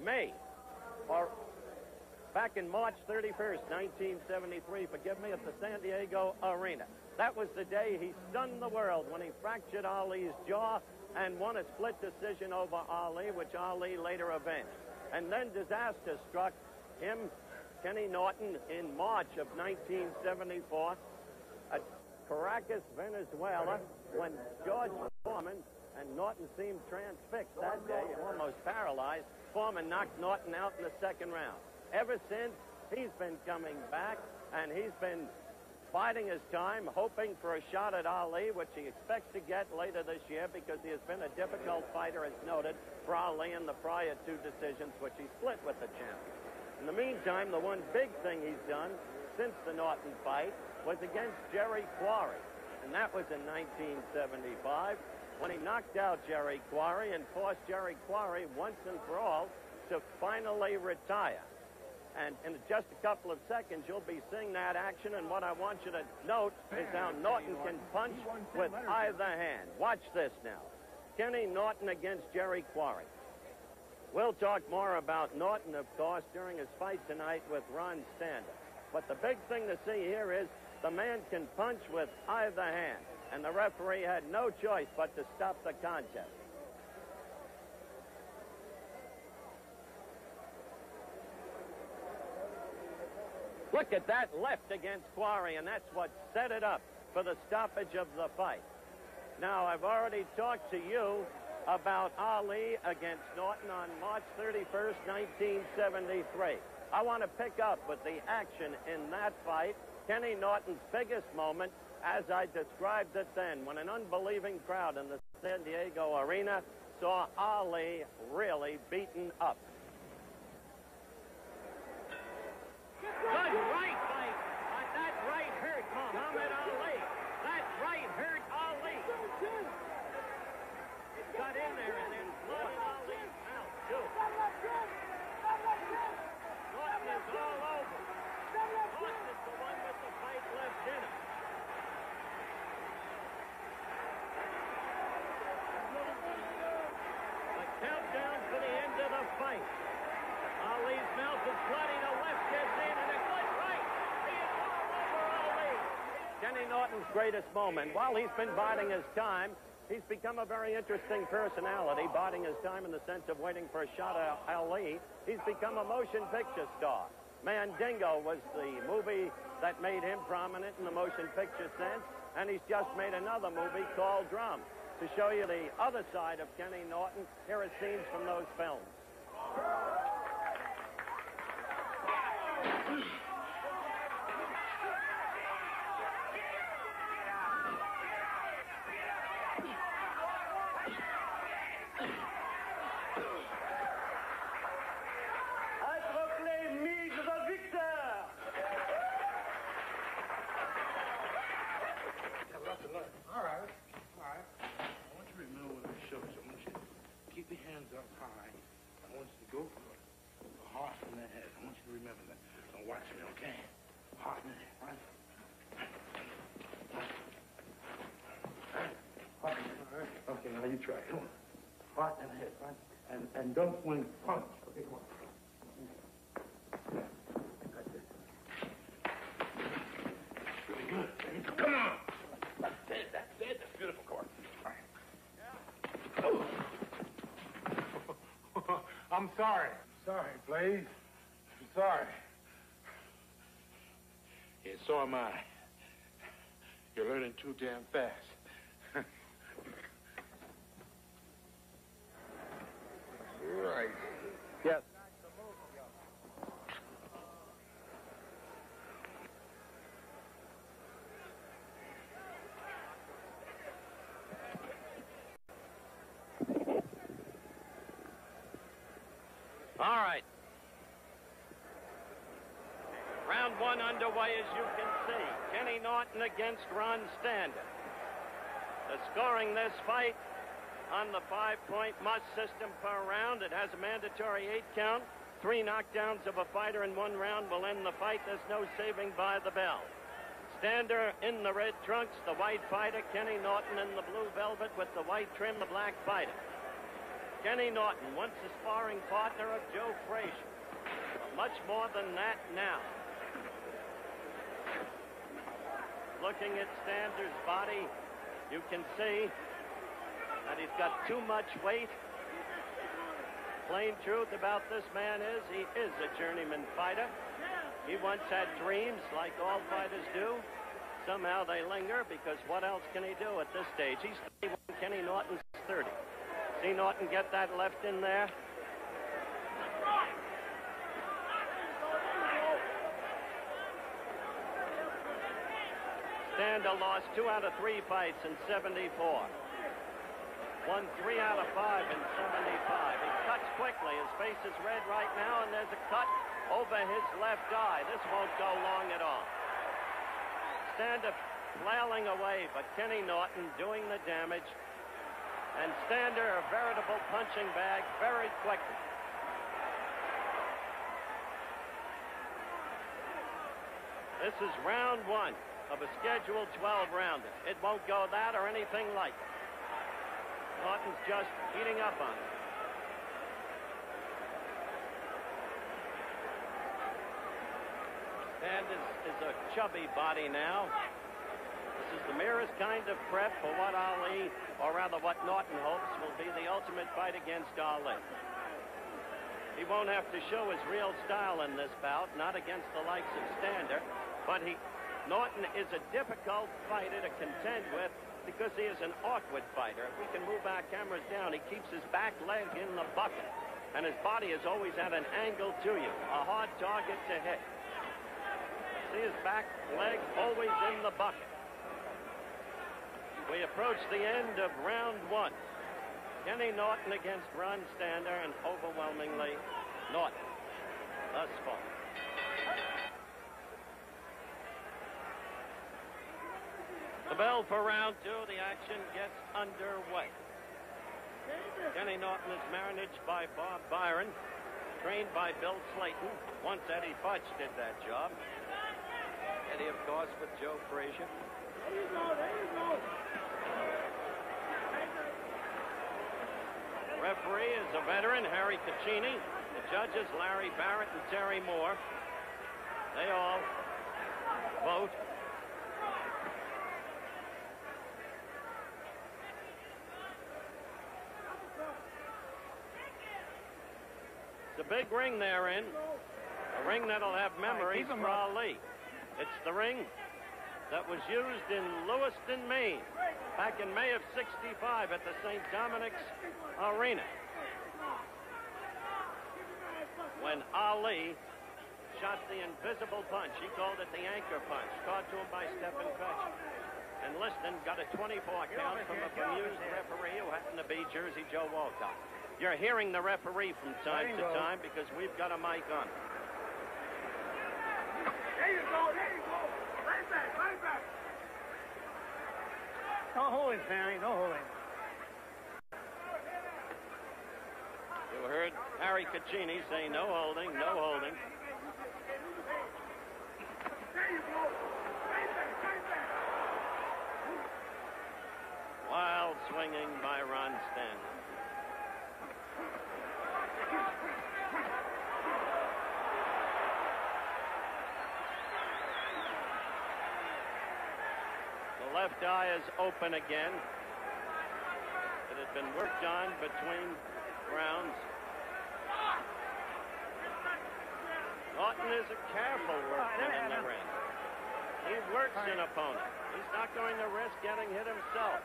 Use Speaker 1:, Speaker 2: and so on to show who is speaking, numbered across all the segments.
Speaker 1: May, or back in March 31st, 1973, forgive me, at the San Diego Arena. That was the day he stunned the world when he fractured Ali's jaw and won a split decision over Ali, which Ali later avenged. And then disaster struck him, Kenny Norton, in March of 1974 at Caracas, Venezuela, when George Foreman and Norton seemed transfixed that day, almost paralyzed. Foreman knocked Norton out in the second round. Ever since, he's been coming back, and he's been biding his time, hoping for a shot at Ali, which he expects to get later this year because he has been a difficult fighter, as noted, for Ali in the prior two decisions, which he split with the champion. In the meantime, the one big thing he's done since the Norton fight was against Jerry Quarry, and that was in 1975 when he knocked out Jerry Quarry and forced Jerry Quarry once and for all to finally retire. And in just a couple of seconds, you'll be seeing that action. And what I want you to note is how Norton can punch with either hand. Watch this now. Kenny Norton against Jerry Quarry. We'll talk more about Norton, of course, during his fight tonight with Ron Stander. But the big thing to see here is the man can punch with either hand. And the referee had no choice but to stop the contest. Look at that left against Quarry, and that's what set it up for the stoppage of the fight. Now, I've already talked to you about Ali against Norton on March 31st, 1973. I want to pick up with the action in that fight, Kenny Norton's biggest moment, as I described it then, when an unbelieving crowd in the San Diego Arena saw Ali really beaten up. Good right fight. That right hurt Muhammad Ali. That right hurt Ali. It got in there and then blood in Ali's mouth, too. Norton is all over. Norton is the one with the fight left in him. The countdown for the end of the fight. Ali's mouth is bloody. The left gets in, and a good right. He is all over Ali. Kenny Norton's greatest moment. While he's been biding his time, he's become a very interesting personality, biding his time in the sense of waiting for a shot at Ali. He's become a motion picture star. Mandingo was the movie that made him prominent in the motion picture sense, and he's just made another movie called Drum. To show you the other side of Kenny Norton, here are scenes from those films.
Speaker 2: You try. Come on. Heart and head, right? And don't swing punch. Okay, come on. Like this. Really good. Come on. That's it. That's it. That's beautiful, Court. All right. Oh. I'm sorry. Sorry, Blaze. I'm sorry. Yeah, so am I. You're learning too damn fast. Right.
Speaker 1: Yes. All right. Round one underway, as you can see. Kenny Norton against Ron Stander. The scoring this fight on the 5-point must system per round. It has a mandatory 8 count. 3 knockdowns of a fighter in 1 round will end the fight. There's no saving by the bell. Stander in the red trunks, the white fighter. Kenny Norton in the blue velvet with the white trim, the black fighter. Kenny Norton, once the sparring partner of Joe Frazier. Much more than that now. Looking at Stander's body, you can see that he's got too much weight. Plain truth about this man is he is a journeyman fighter. He once had dreams like all fighters do. Somehow they linger because what else can he do at this stage? He's 31, Kenny Norton's 30. See Norton get that left in there? Stander lost 2 out of 3 fights in 74. Won 3 out of 5 in 75. He cuts quickly. His face is red right now, and there's a cut over his left eye. This won't go long at all. Stander flailing away, but Kenny Norton doing the damage. And Stander, a veritable punching bag, very quickly. This is round 1 of a scheduled 12-rounder. It won't go that or anything like it. Norton's just heating up on it. Stander is a chubby body now. This is the merest kind of prep for what Ali, or rather what Norton hopes will be the ultimate fight against Ali. He won't have to show his real style in this bout, not against the likes of Stander, but Norton is a difficult fighter to contend with because he is an awkward fighter. If we can move our cameras down, he keeps his back leg in the bucket, and his body is always at an angle to you, a hard target to hit. See his back leg always in the bucket. We approach the end of round 1. Kenny Norton against Ron Stander, and overwhelmingly Norton thus far. The bell for round 2, the action gets underway. Kenny Norton is managed by Bob Byron, trained by Bill Slayton. Once Eddie Futch did that job. Eddie, of course, with Joe Frazier.
Speaker 2: There you go, there you go.
Speaker 1: Referee is a veteran, Harry Caccini. The judges, Larry Barrett and Terry Moore. They all vote. It's a big ring they're in. A ring that'll have memories for Ali. It's the ring that was used in Lewiston, Maine, back in May of '65 at the St. Dominic's Arena, when Ali shot the invisible punch. He called it the anchor punch, taught to him by Stephen Fetch. And Liston got a 24 count from a bemused referee who happened to be Jersey Joe Walcott. You're hearing the referee from time to time because we've got a mic on.
Speaker 2: There you go, there you go. Right back, right back.
Speaker 3: No holding, Fanny, no holding.
Speaker 1: You heard Harry Caccini say no holding, no holding.
Speaker 2: There you go. Right back, right back.
Speaker 1: Wild swinging by Ron Stander. The left eye is open again. It had been worked on between rounds. Norton is a careful workman in the ring. He works an opponent. He's not going to risk getting hit himself.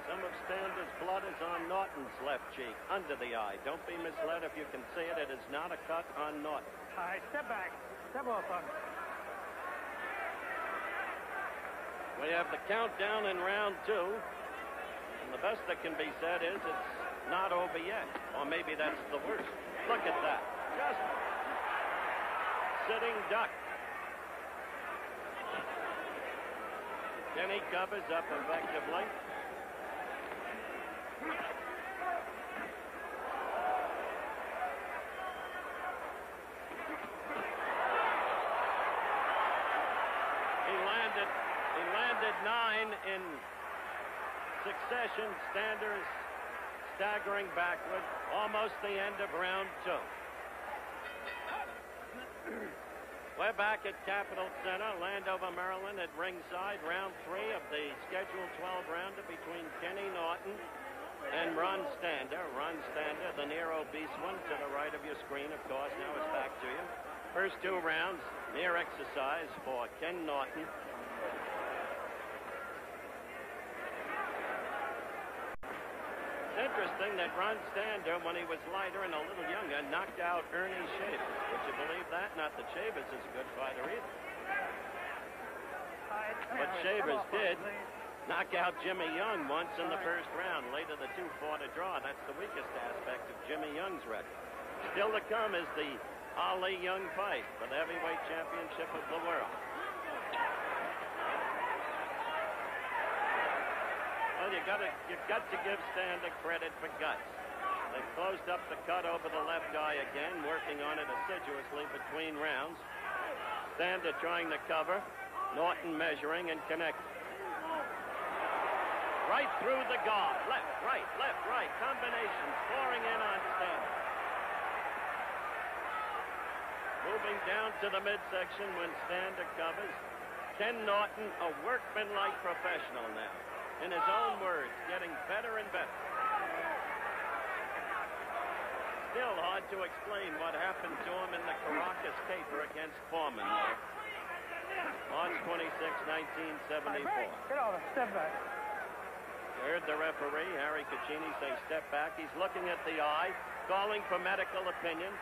Speaker 1: Some of Stander's blood is on Norton's left cheek, under the eye. Don't be misled if you can see it. It is not a cut on Norton.
Speaker 3: All right, step back. Step off on me.
Speaker 1: We have the countdown in round 2. And the best that can be said is it's not over yet. Or maybe that's the worst. Look at that. Just sitting duck. Kenny covers up effectively. He landed 9 in succession. staggering backward, almost the end of round 2. We're back at Capitol Center, Landover, Maryland, at ringside, round 3 of the scheduled 12-rounder between Kenny Norton and Ron Stander. Ron Stander, the near obese one, to the right of your screen, of course. Now it's back to you. First 2 rounds, near exercise for Ken Norton. It's interesting that Ron Stander, when he was lighter and a little younger, knocked out Ernie Shavers. Would you believe that? Not that Shavers is a good fighter either. But Shavers did knock out Jimmy Young once in the first round. Later, the 2 fought a draw. That's the weakest aspect of Jimmy Young's record. Still to come is the Ali Young fight for the heavyweight championship of the world. Well, you've got to give Stander credit for guts. They've closed up the cut over the left eye again, working on it assiduously between rounds. Stander trying to cover, Norton measuring and connecting. Right through the guard. Left, right. Combinations pouring in on Stander. Moving down to the midsection when Stander covers. Ken Norton, a workmanlike professional now. In his own words, getting better and better. Still hard to explain what happened to him in the Caracas caper against Foreman there. March 26, 1974.
Speaker 3: Get over, step back.
Speaker 1: Heard the referee, Harry Caccini, say step back. He's looking at the eye, calling for medical opinion.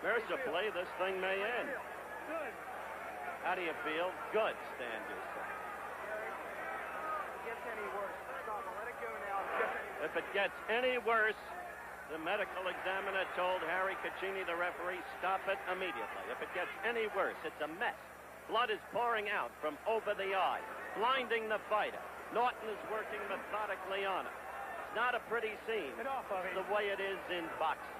Speaker 1: Mercifully, this thing may end.
Speaker 3: Good.
Speaker 1: How do you feel? Good, Stander said.
Speaker 3: Gets any worse. Stop it. Let it go now.
Speaker 1: If it gets any worse, the medical examiner told Harry Caccini, the referee, stop it immediately. If it gets any worse, it's a mess. Blood is pouring out from over the eye, blinding the fighter. Norton is working methodically on him. It's not a pretty scene.
Speaker 3: Get off of him.
Speaker 1: It's the way it is in boxing.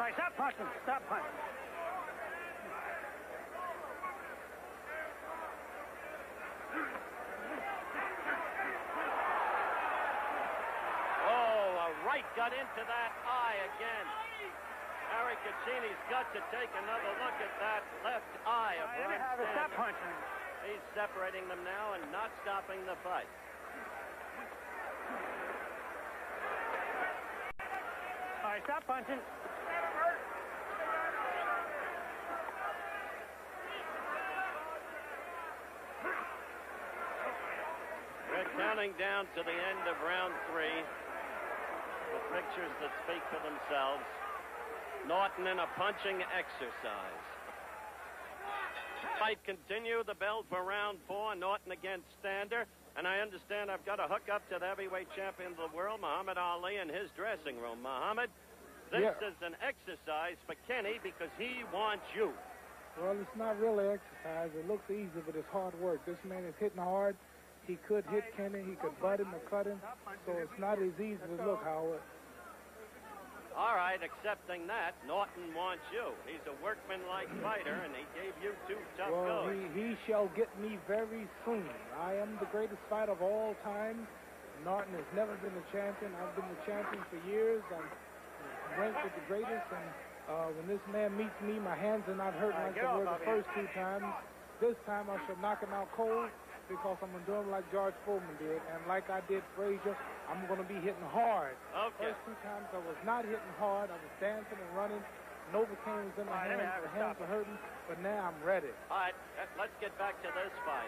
Speaker 3: All right, stop punching. Stop punching.
Speaker 1: Oh, a right got into that eye again. Harry Caccini's got to take another look at that left eye of
Speaker 3: Let me
Speaker 1: Ron
Speaker 3: have it. Stop
Speaker 1: Stander.
Speaker 3: punching.
Speaker 1: He's separating them now and not stopping the fight.
Speaker 3: All right, stop punching.
Speaker 1: We're counting down to the end of round 3. The pictures that speak for themselves. Norton in a punching exercise. Fight continue. The bell for round 4. Norton against Stander. And I understand I've got to hook up to the heavyweight champion of the world, Muhammad Ali, in his dressing room. Muhammad, this is an exercise for Kenny because he wants you.
Speaker 4: Well, it's not really exercise. It looks easy, but it's hard work. This man is hitting hard. He could hit Kenny. He could butt him or cut him. So it's not as easy as look, Howard.
Speaker 1: All right, accepting that, Norton wants you. He's a workmanlike fighter, and he gave you 2 tough
Speaker 4: Well,
Speaker 1: goes.
Speaker 4: he shall get me very soon. I am the greatest fighter of all time. Norton has never been the champion. I've been the champion for years. I'm ranked with the greatest, and when this man meets me, my hands are not hurting like they were the first 2 times. This time I shall knock him out cold because I'm going to do him like George Foreman did, and like I did Frazier, I'm going to be hitting hard.
Speaker 1: Okay.
Speaker 4: First 2 times I was not hitting hard. I was dancing and running. Novocaine was in my hands. The hands were hurting, but now I'm ready.
Speaker 1: All right, let's get back to this fight.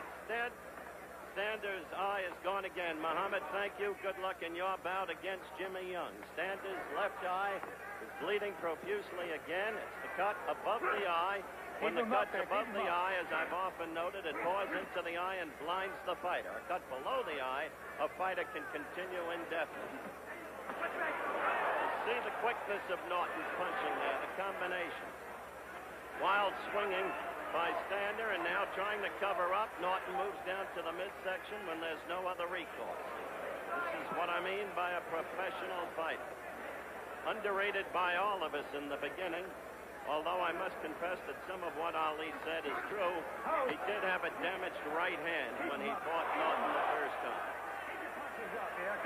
Speaker 1: Stander's eye is gone again. Muhammad, thank you. Good luck in your bout against Jimmy Young. Stander's left eye is bleeding profusely again. It's the cut above the eye. When the cut's above the eye, as I've often noted, it pours into the eye and blinds the fighter. A cut below the eye, a fighter can continue indefinitely. See the quickness of Norton's punching there, the combination. Wild swinging by Stander, and now trying to cover up. Norton moves down to the midsection when there's no other recourse. This is what I mean by a professional fighter. underrated by all of us in the beginning. Although I must confess that some of what Ali said is true, he did have a damaged right hand when he fought Norton the first time.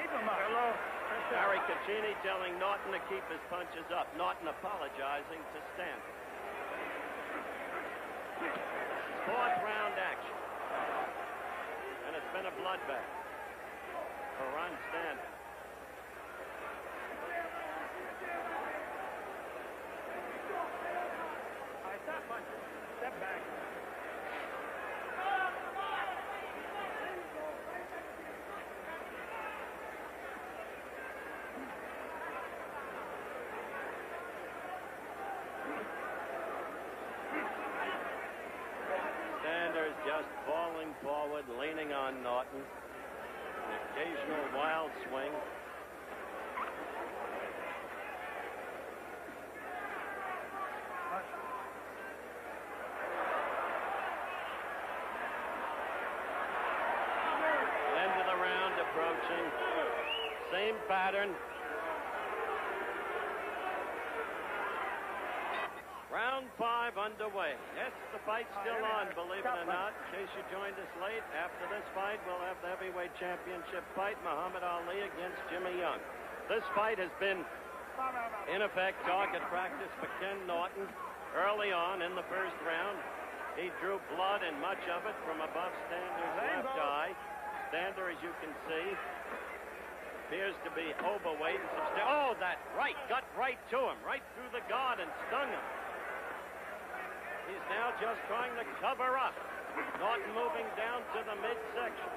Speaker 3: Keep him up. Hello.
Speaker 1: Harry Caccini telling Norton to keep his punches up. Norton apologizing to Stanton. Fourth round action. And it's been a bloodbath for Ron Stanton.
Speaker 3: All right, stop punching. Step back.
Speaker 1: Sanders just falling forward, leaning on Norton. An occasional wild swing. End of the round approaching. Same pattern. Round 5 underway. Yes, the fight's still on, believe it or not. In case you joined us late, after this fight, we'll have the heavyweight championship fight, Muhammad Ali against Jimmy Young. This fight has been, in effect, target practice for Ken Norton. Early on in the first round, he drew blood, and much of it from above Stander's left eye. Stander, as you can see, appears to be overweight and substantial. Oh, that right got right to him, right through the guard and stung him. He's now just trying to cover up. Norton moving down to the midsection.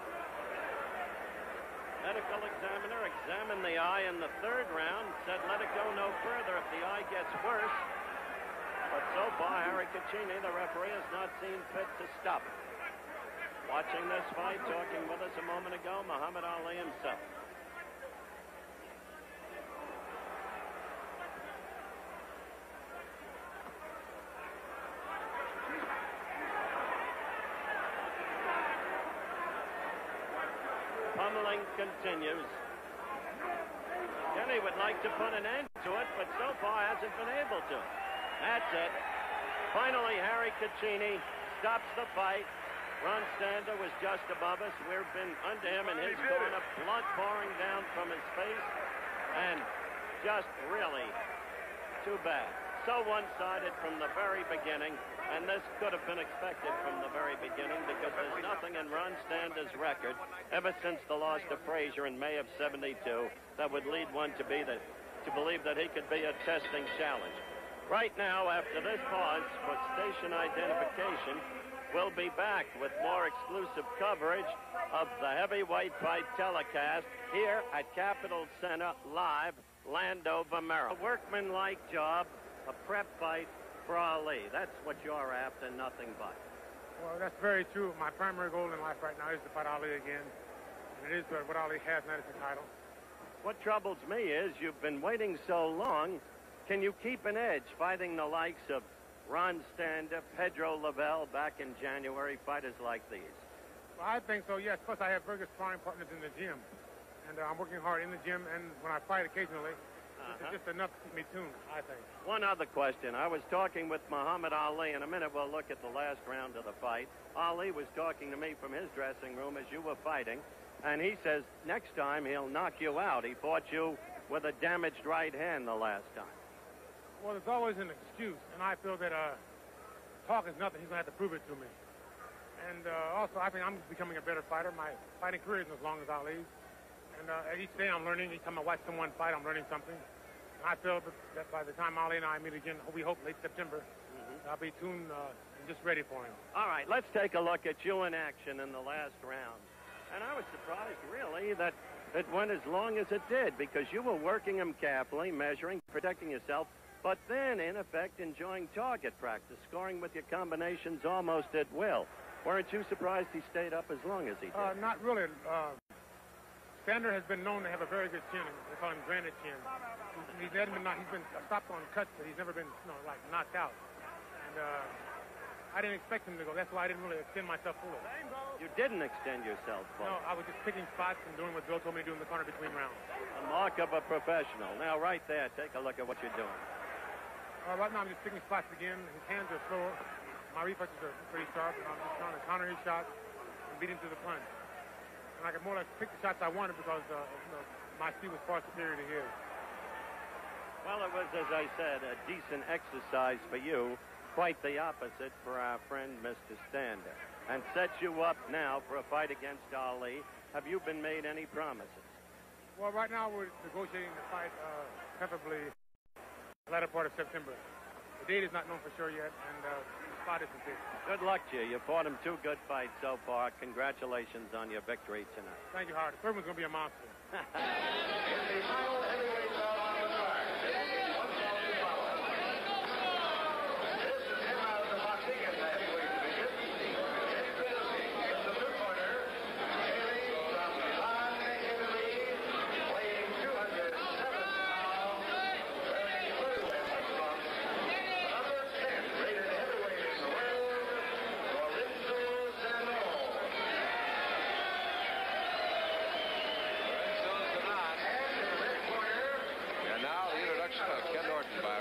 Speaker 1: Medical examiner examined the eye in the third round, said let it go no further if the eye gets worse. But so far, Harry Caccini, the referee, has not seen fit to stop it. Watching this fight, talking with us a moment ago, Muhammad Ali himself. Pummeling continues. Kenny would like to put an end to it, but so far hasn't been able to. That's it. Finally, Harry Caccini stops the fight. Ron Stander was just above us. We've been under him in his corner, blood pouring down from his face, and just really too bad. So one-sided from the very beginning, and this could have been expected from the very beginning because there's nothing in Ron Stander's record ever since the loss to Frazier in May of '72 that would lead one to believe that he could be a testing challenge. Right now, after this pause for station identification, we'll be back with more exclusive coverage of the heavyweight fight telecast here at Capitol Center, live, Landover, Maryland. A workmanlike job, a prep fight for Ali. That's what you're after, nothing but.
Speaker 5: Well, that's very true. My primary goal in life right now is to fight Ali again. And it is what Ali has, and that is the title.
Speaker 1: What troubles me is you've been waiting so long. Can you keep an edge fighting the likes of Ron Stander, Pedro Lavelle back in January, fighters like these?
Speaker 5: Well, I think so, yes. Plus, I have very good sparring partners in the gym. And I'm working hard in the gym, and when I fight occasionally, it's just enough to keep me tuned, I think.
Speaker 1: One other question. I was talking with Muhammad Ali. In a minute, we'll look at the last round of the fight. Ali was talking to me from his dressing room as you were fighting, and he says next time he'll knock you out. He fought you with a damaged right hand the last time.
Speaker 5: Well, there's always an excuse, and I feel that talk is nothing. He's going to have to prove it to me. And also, I think I'm becoming a better fighter. My fighting career isn't as long as Ali's. And each day I'm learning. Each time I watch someone fight, I'm learning something. And I feel that by the time Ali and I meet again, we hope late September, I'll be tuned and just ready for him.
Speaker 1: All right, let's take a look at you in action in the last round. And I was surprised, really, that it went as long as it did, because you were working him carefully, measuring, protecting yourself, but then, in effect, enjoying target practice, scoring with your combinations almost at will. Weren't you surprised he stayed up as long as he did?
Speaker 5: Not really. Stander has been known to have a very good chin. They call him granite chin. He's been stopped on cuts, but he's never been, like knocked out. And I didn't expect him to go. That's why I didn't really extend myself fully.
Speaker 1: You didn't extend yourself fully.
Speaker 5: No, I was just picking spots and doing what Bill told me to do in the corner between rounds.
Speaker 1: A mark of a professional. Now, right there, take a look at what you're doing.
Speaker 5: Right now, I'm just picking spots again. His hands are slower. My reflexes are pretty sharp, and I'm just trying to counter his shots and beat him to the punch. And I could more or less pick the shots I wanted because my speed was far superior to his.
Speaker 1: Well, it was, as I said, a decent exercise for you. Quite the opposite for our friend, Mr. Stander. And sets you up now for a fight against Ali. Have you been made any promises?
Speaker 5: Well, right now we're negotiating the fight, preferably the latter part of September. The date is not known for sure yet, and the spot isn't fixed.
Speaker 1: Good luck to you. You fought him 2 good fights so far. Congratulations on your victory tonight.
Speaker 5: Thank you, Howard. The third one's going to be a monster.
Speaker 6: Norton by